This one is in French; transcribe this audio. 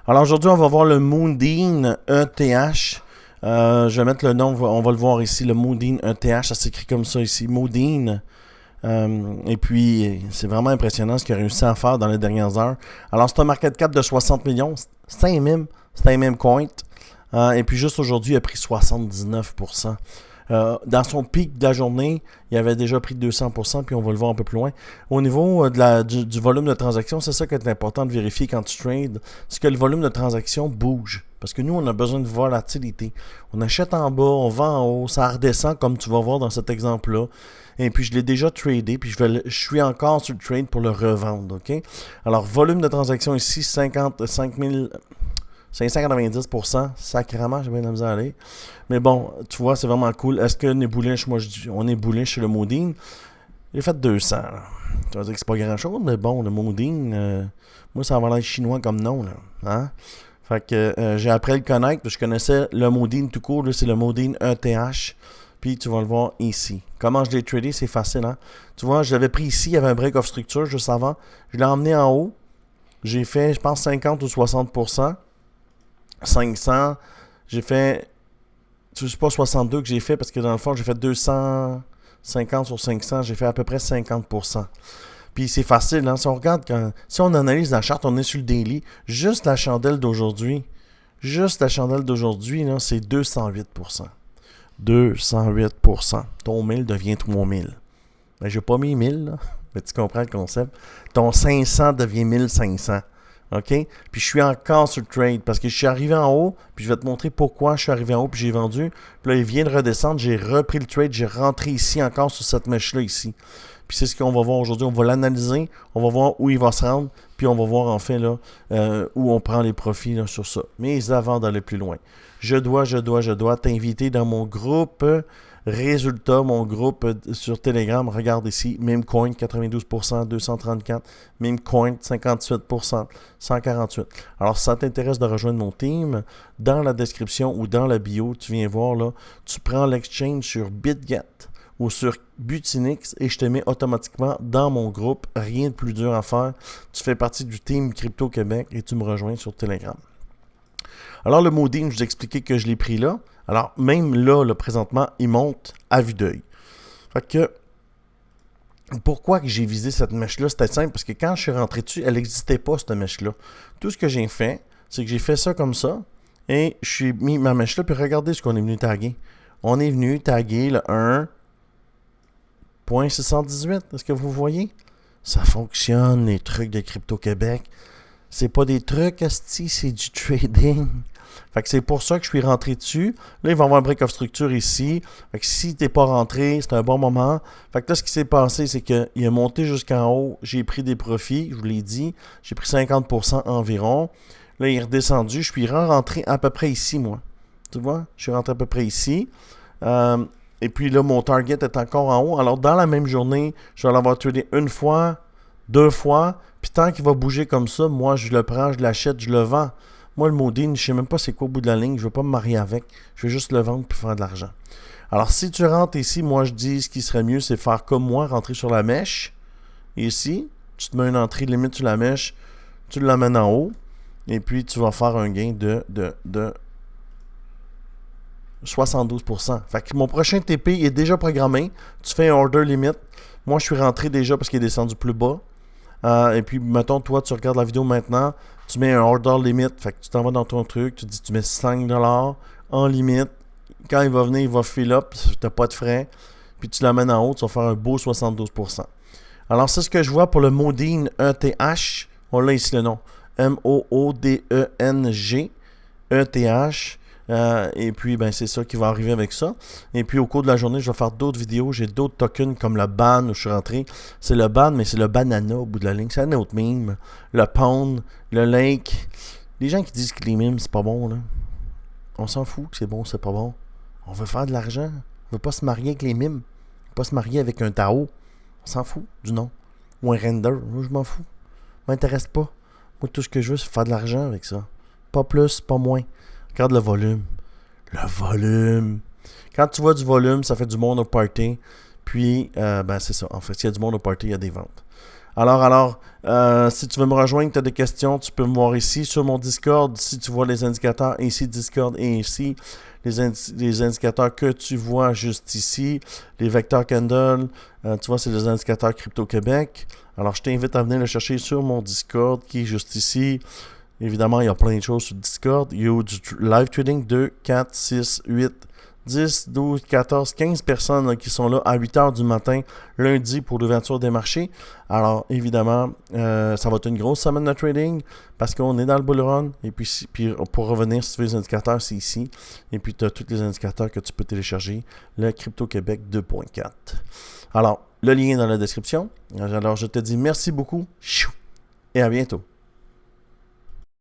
Alors aujourd'hui, on va voir le Moonbeam ETH. Je vais mettre le nom, on va le voir ici, le Moonbeam ETH, ça s'écrit comme ça ici, Moonbeam. Et puis, c'est vraiment impressionnant ce qu'il a réussi à faire dans les dernières heures. Alors, c'est un market cap de 60 millions, c'est un meme coin. Et puis, juste aujourd'hui, il a pris 79%. Dans son pic de la journée, il avait déjà pris 200%, puis on va le voir un peu plus loin. Au niveau du volume de transactions, c'est ça qui est important de vérifier quand tu trades, c'est que le volume de transactions bouge. Parce que nous, on a besoin de volatilité. On achète en bas, on vend en haut, ça redescend comme tu vas voir dans cet exemple-là. Et puis, je l'ai déjà tradé, puis je suis encore sur le trade pour le revendre, OK? Alors, volume de transactions ici, 55 000... 590%, sacrément, j'ai bien de la misère à aller. Mais bon, tu vois, c'est vraiment cool. Est-ce qu'on est bullish? Moi, je dis, on est bullish chez le Moonbeam. J'ai fait 200. Là. Tu vas dire que c'est pas grand-chose, mais bon, le Moonbeam, moi, ça va l'air chinois comme nom. Là. Hein? Fait que j'ai appris à le connaître, parce que je connaissais le Moonbeam tout court. Là, c'est le Moonbeam ETH. Puis tu vas le voir ici. Comment je l'ai tradé, c'est facile. Hein? Tu vois, je l'avais pris ici, il y avait un break of structure juste avant. Je l'ai emmené en haut. J'ai fait, je pense, 50 ou 60%. 500, j'ai fait, c'est pas 62 que j'ai fait parce que dans le fond, j'ai fait 250 sur 500, j'ai fait à peu près 50%. Puis c'est facile, hein? Si on regarde, si on analyse la charte, on est sur le daily, juste la chandelle d'aujourd'hui, là, c'est 208%. 208%. Ton 1000 devient 3000. Ben, j'ai pas mis 1000, là, mais tu comprends le concept. Ton 500 devient 1500. OK? Puis je suis encore sur le trade parce que je suis arrivé en haut, puis je vais te montrer pourquoi je suis arrivé en haut, puis j'ai vendu. Puis là, il vient de redescendre, j'ai repris le trade, j'ai rentré ici encore sur cette mèche-là ici. Puis c'est ce qu'on va voir aujourd'hui. On va l'analyser, on va voir où il va se rendre, puis on va voir en fait là où on prend les profits là, sur ça. Mais avant d'aller plus loin, je dois t'inviter dans mon groupe résultat, mon groupe sur Telegram, regarde ici, Memecoin 92%, 234, Memecoin 58%, 148. Alors si ça t'intéresse de rejoindre mon team, dans la description ou dans la bio, tu viens voir là, tu prends l'exchange sur BitGet ou sur Butinix et je te mets automatiquement dans mon groupe. Rien de plus dur à faire. Tu fais partie du team Crypto Québec et tu me rejoins sur Telegram. Alors le Moonbeam, je vous ai expliqué que je l'ai pris là. Alors même là, présentement, il monte à vue d'œil. Fait que pourquoi que j'ai visé cette mèche-là? C'était simple parce que quand je suis rentré dessus, elle n'existait pas cette mèche-là. Tout ce que j'ai fait, c'est que j'ai fait ça comme ça et je suis mis ma mèche là puis regardez ce qu'on est venu taguer. On est venu taguer le 1.618. Est-ce que vous voyez? Ça fonctionne, les trucs de Crypto Québec. C'est pas des trucs, asti, c'est du trading. Fait que c'est pour ça que je suis rentré dessus. Là, il va y avoir un break of structure ici. Fait que si t'es pas rentré, c'est un bon moment. Fait que là, ce qui s'est passé, c'est qu'il est monté jusqu'en haut. J'ai pris des profits, je vous l'ai dit. J'ai pris 50% environ. Là, il est redescendu. Je suis rentré à peu près ici, moi. Tu vois? Je suis rentré à peu près ici. Et puis là, mon target est encore en haut. Alors, dans la même journée, je vais l'avoir tradé une fois, 2 fois. Puis tant qu'il va bouger comme ça, moi, je le prends, je l'achète, je le vends. Moi, le Moonbeam, je sais même pas c'est quoi au bout de la ligne. Je veux pas me marier avec. Je veux juste le vendre puis faire de l'argent. Alors, si tu rentres ici, moi, je dis ce qui serait mieux, c'est faire comme moi, rentrer sur la mèche. Ici, tu te mets une entrée limite sur la mèche. Tu l'amènes en haut. Et puis, tu vas faire un gain de 72%. Fait que mon prochain TP est déjà programmé. Tu fais un order limit. Moi, je suis rentré déjà parce qu'il est descendu plus bas. Et puis, mettons, toi, tu regardes la vidéo maintenant, tu mets un order limit, fait que tu t'en vas dans ton truc, tu dis, tu mets 5$ en limite. Quand il va venir, il va fill up, tu n'as pas de frais, puis tu l'amènes en haut, tu vas faire un beau 72%. Alors, c'est ce que je vois pour le Moonbeam ETH. On l'a ici le nom. M-O-O-D-E-N-G ETH. Et puis, ben, c'est ça qui va arriver avec ça. Et puis, au cours de la journée, je vais faire d'autres vidéos. J'ai d'autres tokens comme le BAN où je suis rentré. C'est le BAN, mais c'est le Banana au bout de la ligne. C'est un autre meme. Le Pound, le Lake. Les gens qui disent que les memes, c'est pas bon, là. On s'en fout que c'est bon, c'est pas bon. On veut faire de l'argent. On veut pas se marier avec les mimes. On veut pas se marier avec un Tao. On s'en fout du nom. Ou un render. Moi, je m'en fous. Ça m'intéresse pas. Moi, tout ce que je veux, c'est faire de l'argent avec ça. Pas plus, pas moins. Regarde le volume. Le volume. Quand tu vois du volume, ça fait du monde au party. Puis, ben c'est ça. En fait, s'il y a du monde au party, il y a des ventes. Si tu veux me rejoindre, tu as des questions, tu peux me voir ici sur mon Discord. Si tu vois les indicateurs ici, Discord et ici, les indicateurs que tu vois juste ici, les vecteurs candle, tu vois, c'est les indicateurs Crypto-Québec. Alors, je t'invite à venir le chercher sur mon Discord qui est juste ici. Évidemment, il y a plein de choses sur Discord. Il y a du live trading 2, 4, 6, 8, 10, 12, 14, 15 personnes là, qui sont là à 8 heures du matin, lundi, pour l'ouverture des marchés. Alors, évidemment, ça va être une grosse semaine de trading parce qu'on est dans le bull run. Et puis pour revenir, si tu veux les indicateurs, c'est ici. Et puis, tu as tous les indicateurs que tu peux télécharger. Le Crypto-Québec 2.4. Alors, le lien est dans la description. Alors, je te dis merci beaucoup et à bientôt.